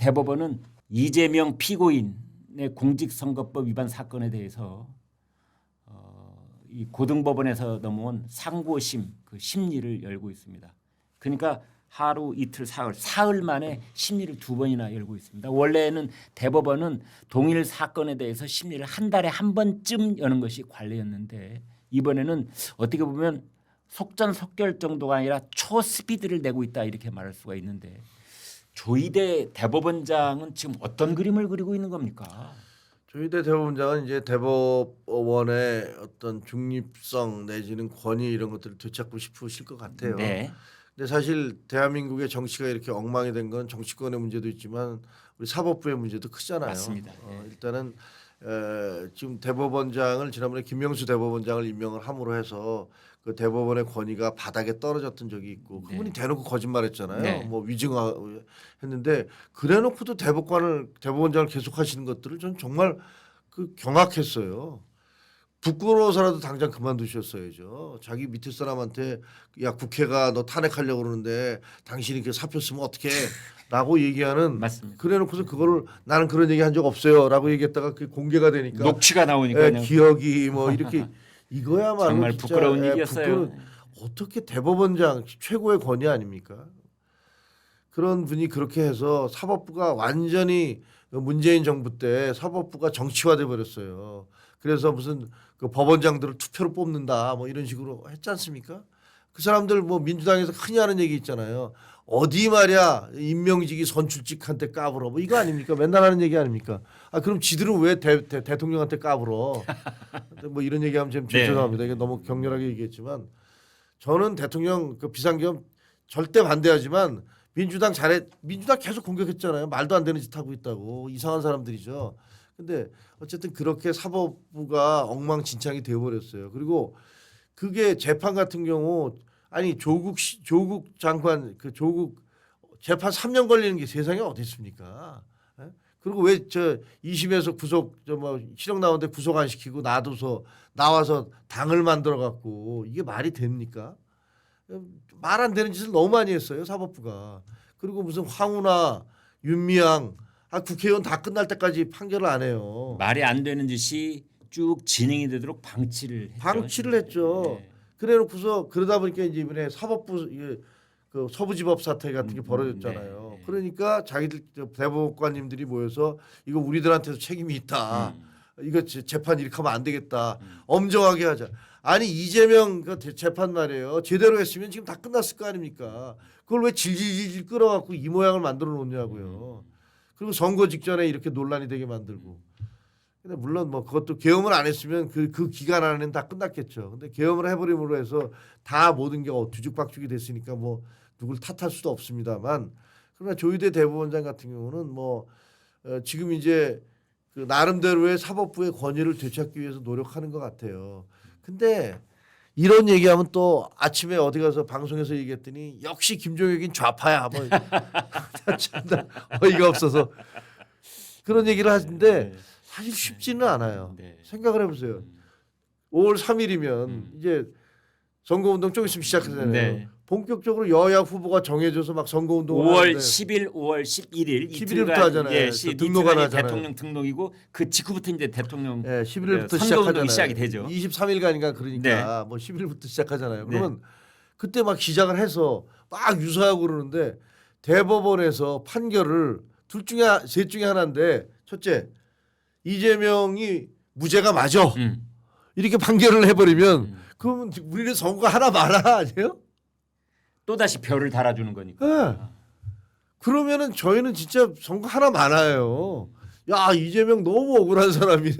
대법원은 이재명 피고인의 공직선거법 위반 사건에 대해서 이 고등법원에서 넘어온 상고심 그 심리를 열고 있습니다. 그러니까 하루 이틀 사흘 만에 심리를 2번이나 열고 있습니다. 원래는 대법원은 동일 사건에 대해서 심리를 한 달에 한 번쯤 여는 것이 관례였는데 이번에는 어떻게 보면 속전속결 정도가 아니라 초스피드를 내고 있다 이렇게 말할 수가 있는데 조희대 대법원장은 지금 어떤 그림을 그리고 있는 겁니까? 조희대 대법원장은 이제 대법원의 어떤 중립성 내지는 권위 이런 것들을 되찾고 싶으실 것 같아요. 네. 근데 사실 대한민국의 정치가 이렇게 엉망이 된 건 정치권의 문제도 있지만 우리 사법부의 문제도 크잖아요. 맞습니다. 일단은 지금 대법원장을 지난번에 김명수 대법원장을 임명을 함으로 해서 그 대법원의 권위가 바닥에 떨어졌던 적이 있고 그분이 대놓고 거짓말했잖아요. 네. 뭐 위증했는데 그래놓고도 대법원장을 계속하시는 것들을 전 정말 그 경악했어요. 부끄러워서라도 당장 그만두셨어야죠. 자기 밑에 사람한테 야 국회가 너 탄핵하려고 그러는데 당신이 그 사표 쓰면 어떡해 라고 얘기하는 맞습니다. 그래놓고서 그거를 나는 그런 얘기 한 적 없어요 라고 얘기했다가 그게 공개가 되니까 녹취가 나오니까 기억이 뭐 이렇게 이거야말로 정말 진짜, 부끄러운 일이었어요. 어떻게 대법원장 최고의 권위 아닙니까? 그런 분이 그렇게 해서 사법부가 완전히 문재인 정부 때 사법부가 정치화돼 버렸어요. 그래서 무슨 그 법원장들을 투표로 뽑는다 뭐 이런 식으로 했지 않습니까? 그 사람들 뭐 민주당에서 흔히 하는 얘기 있잖아요. 어디 말이야 임명직이 선출직한테 까불어 뭐 이거 아닙니까? 맨날 하는 얘기 아닙니까? 아 그럼 지들은 왜 대통령한테 까불어? 뭐 이런 얘기하면 좀 죄송합니다. 이게 너무 격렬하게 얘기했지만 저는 대통령 그 비상계엄 절대 반대하지만 민주당 계속 공격했잖아요. 말도 안 되는 짓 하고 있다고 이상한 사람들이죠. 근데 어쨌든 그렇게 사법부가 엉망진창이 되어버렸어요. 그리고 그게 재판 같은 경우 아니 조국 장관 그 조국 재판 3년 걸리는 게 세상에 어디 있습니까? 예? 그리고 왜 저 2심에서 구속 뭐 실형 나오는데 구속 안 시키고 놔둬서 나와서 당을 만들어 갖고 이게 말이 됩니까? 말 안 되는 짓을 너무 많이 했어요 사법부가. 그리고 무슨 황운하, 윤미향 국회의원 다 끝날 때까지 판결을 안 해요. 말이 안 되는 짓이 쭉 진행이 되도록 방치를 했죠. 했죠. 그래놓고서 그러다 보니까 이제 이번에 사법부 그 서부지법 사태 같은 게 벌어졌잖아요. 네. 그러니까 자기들 대법관님들이 모여서 이거 우리들한테도 책임이 있다. 이거 재판 이렇게 하면 안 되겠다. 엄정하게 하자. 아니 이재명 그 재판 말이에요. 제대로 했으면 지금 다 끝났을 거 아닙니까? 그걸 왜 질질질 끌어갖고 이 모양을 만들어 놓냐고요. 그리고 선거 직전에 이렇게 논란이 되게 만들고. 근데 물론 뭐 그것도 계엄을 안 했으면 그 기간 안에는 다 끝났겠죠. 근데 계엄을 해버림으로 해서 다 모든 게 뒤죽박죽이 됐으니까 뭐 누굴 탓할 수도 없습니다만 그러나 조희대 대법원장 같은 경우는 뭐 지금 이제 그 나름대로의 사법부의 권위를 되찾기 위해서 노력하는 것 같아요. 근데 이런 얘기하면 또 아침에 어디 가서 방송에서 얘기했더니 역시 김종혁인 좌파야 뭐 참나 어이가 없어서 그런 얘기를 하는데 사실 쉽지는 않아요. 네. 생각을 해보세요. 5월 3일이면 이제 선거운동 좀 있으면 시작하잖아요. 네. 본격적으로 여야 후보가 정해져서 막 선거운동을 5월 하는데 10일, 5월 11일 11일부터 하잖아요. 등록안 하잖아요. 대통령 등록이고 그 직후부터 이제 대통령 11일부터 선거운동이 시작하잖아요. 시작이 되죠. 23일간인가 그러니까 네. 뭐 11일부터 시작하잖아요. 네. 그러면 그때 막 시작을 해서 막 유사하고 그러는데 대법원에서 판결을 셋 중에 하나인데 첫째 이재명이 무죄가 맞아. 이렇게 판결을 해버리면 그러면 우리는 선거 하나 말아 아니에요? 또 다시 별을 달아주는 거니까. 네. 그러면은 저희는 진짜 선거 하나 많아요. 야 이재명 너무 억울한 사람이네.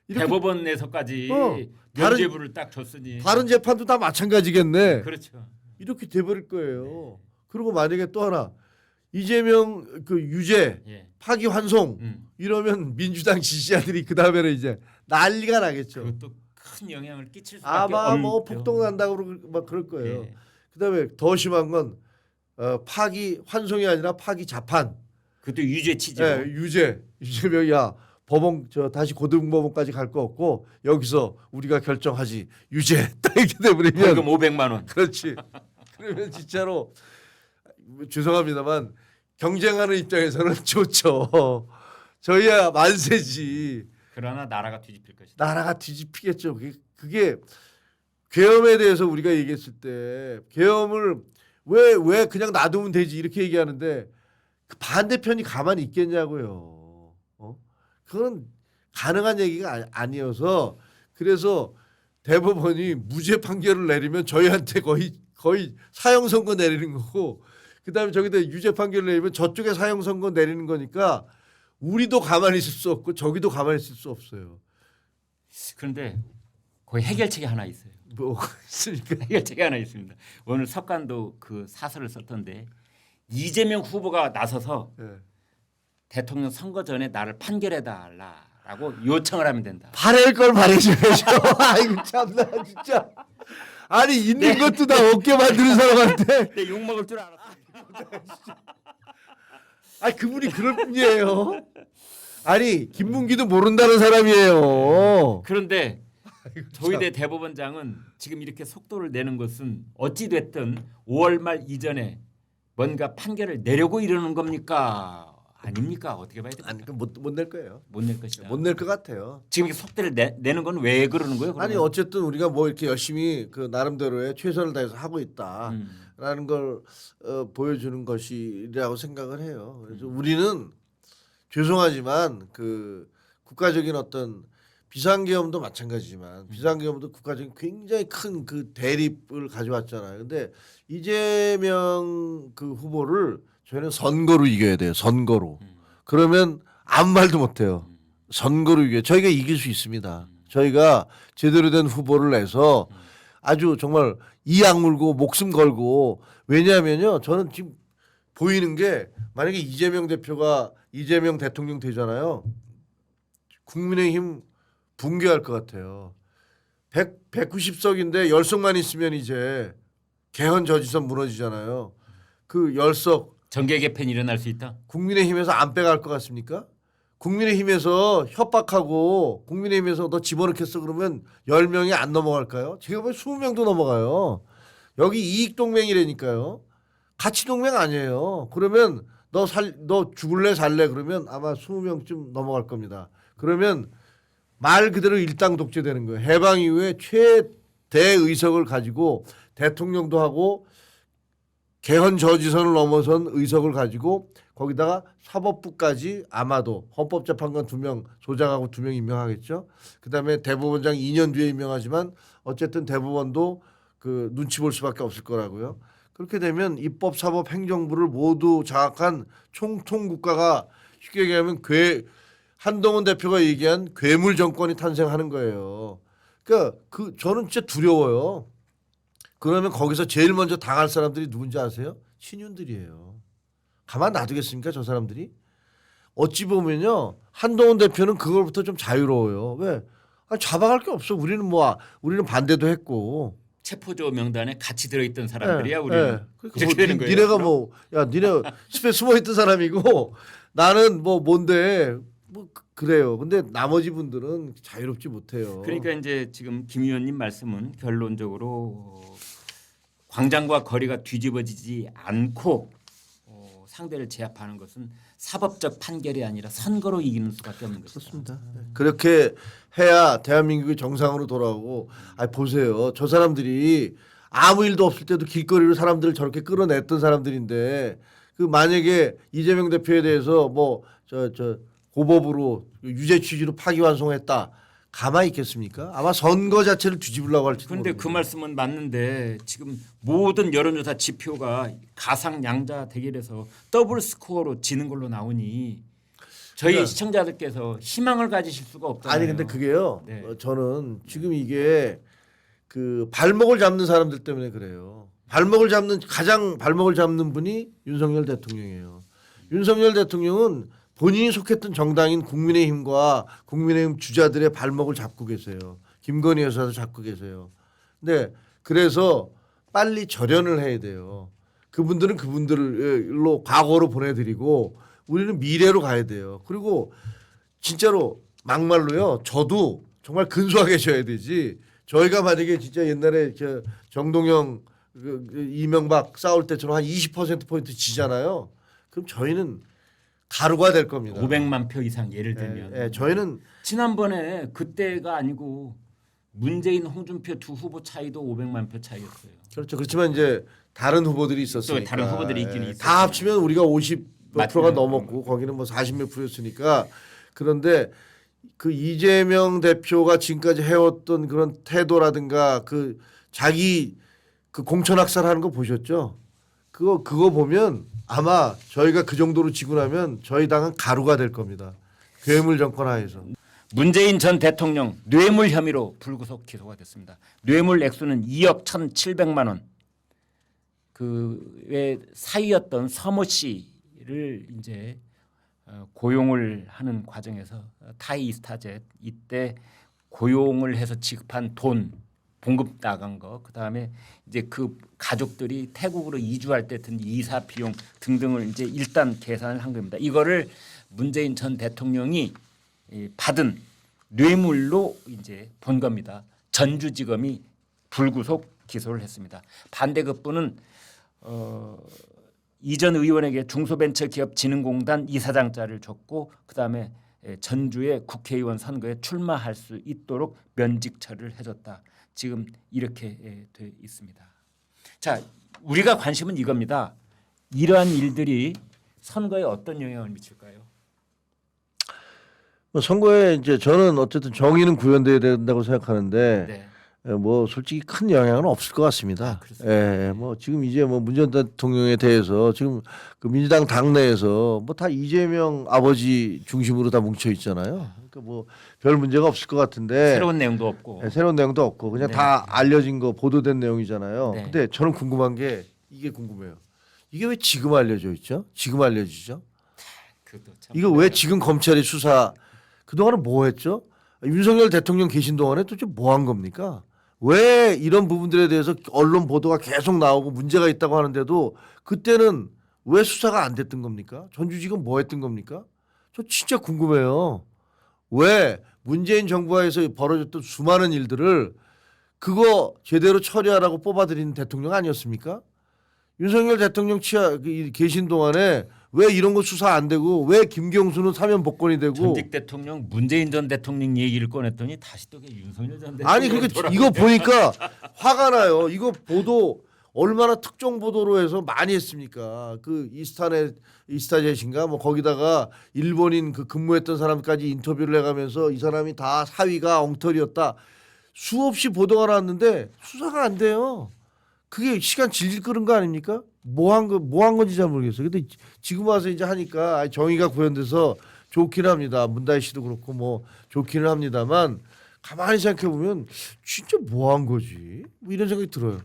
이렇게 대법원에서까지 다른- 면죄부를 딱 줬으니. 다른 재판도 다 마찬가지겠네. 그렇죠. 이렇게 돼버릴 거예요. 그리고 만약에 또 하나 이재명 그 유죄 예. 파기환송 이러면 민주당 지지자들이 그 다음에는 이제 난리가 나겠죠. 그것도 큰 영향을 끼칠 수밖에 아마 뭐 없죠. 폭동 난다고 막 그럴 거예요. 예. 그다음에 더 심한 건 파기 환송이 아니라 파기 자판. 그것도 유죄치죠. 예, 유죄. 이재명이 야 법원 다시 고등법원까지 갈 거 없고 여기서 우리가 결정하지 유죄 딱 이렇게 돼버리면 벌금 500만 원. 그렇지. 그러면 진짜로 죄송합니다만 경쟁하는 입장에서는 좋죠. 저희야 만세지. 그러나 나라가 뒤집힐 것이다. 나라가 뒤집히겠죠. 그게 계엄에 대해서 우리가 얘기했을 때 계엄을 왜 그냥 놔두면 되지 이렇게 얘기하는데 그 반대편이 가만히 있겠냐고요. 그건 가능한 얘기가 아니어서 그래서 대법원이 무죄 판결을 내리면 저희한테 거의 사형 선고 내리는 거고 그다음에 저기다 유죄 판결을 내리면 저쪽에 사형 선고 내리는 거니까 우리도 가만히 있을 수 없고 저기도 가만히 있을 수 없어요. 그런데 거의 해결책이 하나 있어요. 뭐 있으니까 해결책이 하나 있습니다. 오늘 석관도 그 사설을 썼던데 이재명 후보가 나서서 예. 대통령 선거 전에 나를 판결해 달라라고 요청을 하면 된다. 바랄 걸 바라셔야죠. 아이고 참나 진짜. 아니 있는 것도 다 없게 만드는 사람한테. 내 욕 먹을 줄 알았어. 아 그분이 그럴 뿐이에요. 아니 김문기도 모른다는 사람이에요. 그런데 조희대 대법원장은 지금 이렇게 속도를 내는 것은 어찌 됐든 5월 말 이전에 뭔가 판결을 내려고 이러는 겁니까? 아닙니까? 어떻게 봐야 됩니까? 아니 못 낼 거예요. 못 낼 것이다. 못 낼 것 같아요. 지금 이렇게 속도를 내는 건 왜 그러는 거예요? 그러면? 아니 어쨌든 우리가 뭐 이렇게 열심히 그 나름대로의 최선을 다해서 하고 있다라는 걸 보여주는 것이라고 생각을 해요. 그래서 우리는 죄송하지만 그 국가적인 어떤 비상계엄도 마찬가지지만 비상계엄도 국가적인 굉장히 큰 그 대립을 가져왔잖아요. 근데 이재명 그 후보를 저희는 선거로 이겨야 돼요. 선거로. 그러면 아무 말도 못 해요. 선거로 이겨. 저희가 이길 수 있습니다. 저희가 제대로 된 후보를 내서 아주 정말 이 악물고 목숨 걸고 왜냐하면요. 저는 지금 보이는 게 만약에 이재명 대통령 되잖아요. 국민의힘 붕괴할 것 같아요. 190석인데 10석만 있으면 이제 개헌 저지선 무너지잖아요. 그 10석 정계 개편이 일어날 수 있다. 국민의힘에서 안 빼갈 것 같습니까? 국민의힘에서 협박하고 국민의힘에서 너 집어넣겠어 그러면 10명이 안 넘어갈까요? 제가 보면 20명도 넘어가요. 여기 이익동맹이라니까요. 가치동맹 아니에요. 그러면 너 죽을래 살래 그러면 아마 20명쯤 넘어갈 겁니다. 그러면 말 그대로 일당 독재되는 거예요. 해방 이후에 최대 의석을 가지고 대통령도 하고 개헌 저지선을 넘어선 의석을 가지고 거기다가 사법부까지 아마도 헌법재판관 2명 소장하고 2명 임명하겠죠. 그다음에 대법원장 2년 뒤에 임명하지만 어쨌든 대법원도 그 눈치 볼 수밖에 없을 거라고요. 그렇게 되면 입법, 사법, 행정부를 모두 장악한 총통 국가가 쉽게 얘기하면 한동훈 대표가 얘기한 괴물 정권이 탄생하는 거예요. 그러니까 저는 진짜 두려워요. 그러면 거기서 제일 먼저 당할 사람들이 누군지 아세요? 친윤들이에요. 가만 놔두겠습니까 저 사람들이? 어찌 보면요 한동훈 대표는 그걸부터 좀 자유로워요. 왜? 잡아갈 게 없어. 우리는 반대도 했고. 체포조 명단에 같이 들어있던 사람들이야 우리는. 그러니까 이렇게 되는 거예요. 니네가 니네 숲에 숨어있던 사람이고 나는 뭔데 그래요. 근데 나머지 분들은 자유롭지 못해요. 그러니까 이제 지금 김 의원님 말씀은 결론적으로 광장과 거리가 뒤집어지지 않고 상대를 제압하는 것은 사법적 판결이 아니라 선거로 이기는 수밖에 없는 것이다. 그렇습니다. 그렇게 해야 대한민국이 정상으로 돌아오고 보세요. 저 사람들이 아무 일도 없을 때도 길거리로 사람들을 저렇게 끌어냈던 사람들인데 그 만약에 이재명 대표에 대해서 고법으로 유죄 취지로 파기환송했다. 가만히 있겠습니까? 아마 선거 자체를 뒤집으려고 할지. 그런데 그 말씀은 맞는데 지금 모든 여론조사 지표가 가상양자 대결에서 더블 스코어로 지는 걸로 나오니 저희 그러니까 시청자들께서 희망을 가지실 수가 없잖아요. 아니 근데 그게요. 네. 저는 지금 이게 그 발목을 잡는 사람들 때문에 그래요. 가장 발목을 잡는 분이 윤석열 대통령이에요. 윤석열 대통령은 본인이 속했던 정당인 국민의힘과 국민의힘 주자들의 발목을 잡고 계세요. 김건희 여사도 잡고 계세요. 근데 그래서 빨리 절연을 해야 돼요. 그분들은 그분들로 과거로 보내드리고 우리는 미래로 가야 돼요. 그리고 진짜로 막말로요. 저도 정말 근소하게 져야 되지. 저희가 만약에 진짜 옛날에 정동영 이명박 싸울 때처럼 한 20%포인트 지잖아요. 그럼 저희는 가루가 될 겁니다. 500만 표 이상 예를 들면 저희는 지난번에 그때가 아니고 문재인 홍준표 두 후보 차이도 500만 표 차이였어요. 그렇죠. 그렇지만 이제 다른 후보들이 있었으니까 또 다른 후보들이 있긴 있었어요. 다 합치면 우리가 50%가 맞아요. 넘었고 거기는 뭐 40몇 프로였으니까 그런데 그 이재명 대표가 지금까지 해왔던 그런 태도라든가 그 자기 그 공천학살하는 거 보셨죠? 그거 보면 아마 저희가 그 정도로 지고 나면 저희 당은 가루가 될 겁니다. 괴물 정권 하에서. 문재인 전 대통령 뇌물 혐의로 불구속 기소가 됐습니다. 뇌물 액수는 2억 1,700만 원. 그왜 사위였던 서모 씨를 이제 고용을 하는 과정에서 타이스타젯 이때 고용을 해서 지급한 돈 봉급 나간 거, 그 다음에 이제 그 가족들이 태국으로 이주할 때 든 이사 비용 등등을 이제 일단 계산을 한 겁니다. 이거를 문재인 전 대통령이 받은 뇌물로 이제 본 겁니다. 전주지검이 불구속 기소를 했습니다. 반대급부는 이전 의원에게 중소벤처기업진흥공단 이사장자를 줬고 그 다음에 전주의 국회의원 선거에 출마할 수 있도록 면직 처리를 해줬다. 지금 이렇게 돼 있습니다. 자, 우리가 관심은 이겁니다. 이러한 일들이 선거에 어떤 영향을 미칠까요? 뭐 선거에 이제 저는 어쨌든 정의는 구현돼야 된다고 생각하는데 네. 뭐 솔직히 큰 영향은 없을 것 같습니다. 그렇습니다. 예, 뭐 지금 이제 뭐 문 전 대통령에 대해서 지금 그 민주당 당내에서 뭐 다 이재명 아버지 중심으로 다 뭉쳐 있잖아요. 그러니까 뭐 별 문제가 없을 것 같은데 새로운 내용도 없고. 예, 새로운 내용도 없고 그냥 네. 다 알려진 거 보도된 내용이잖아요. 네. 근데 저는 궁금한 게 이게 궁금해요. 이게 왜 지금 알려져 있죠? 지금 알려지죠? 그것도 참 이거 왜 지금 검찰이 수사 그동안은 뭐 했죠? 윤석열 대통령 계신 동안에 도대체 뭐 한 겁니까? 왜 이런 부분들에 대해서 언론 보도가 계속 나오고 문제가 있다고 하는데도 그때는 왜 수사가 안 됐던 겁니까? 전주지검 뭐 했던 겁니까? 저 진짜 궁금해요. 왜 문재인 정부하에서 벌어졌던 수많은 일들을 그거 제대로 처리하라고 뽑아들이는 대통령 아니었습니까? 윤석열 대통령 계신 동안에 왜 이런 거 수사 안 되고 왜 김경수는 사면 복권이 되고 전직 대통령 문재인 전 대통령 얘기를 꺼냈더니 다시 또 윤석열 전 대통령 아니 그러니까 이거 보니까 화가 나요. 이거 보도 얼마나 특종 보도로 해서 많이 했습니까? 그 이스타젯인가 뭐 거기다가 일본인 그 근무했던 사람까지 인터뷰를 해가면서 이 사람이 다 사위가 엉터리였다. 수없이 보도가 나왔는데 수사가 안 돼요. 그게 시간 질질 끄는 거 아닙니까? 뭐 한 건지 잘 모르겠어요. 근데 지금 와서 이제 하니까 정의가 구현돼서 좋기는 합니다. 문다희 씨도 그렇고 뭐 좋기는 합니다만 가만히 생각해 보면 진짜 뭐 한 거지? 뭐 이런 생각이 들어요.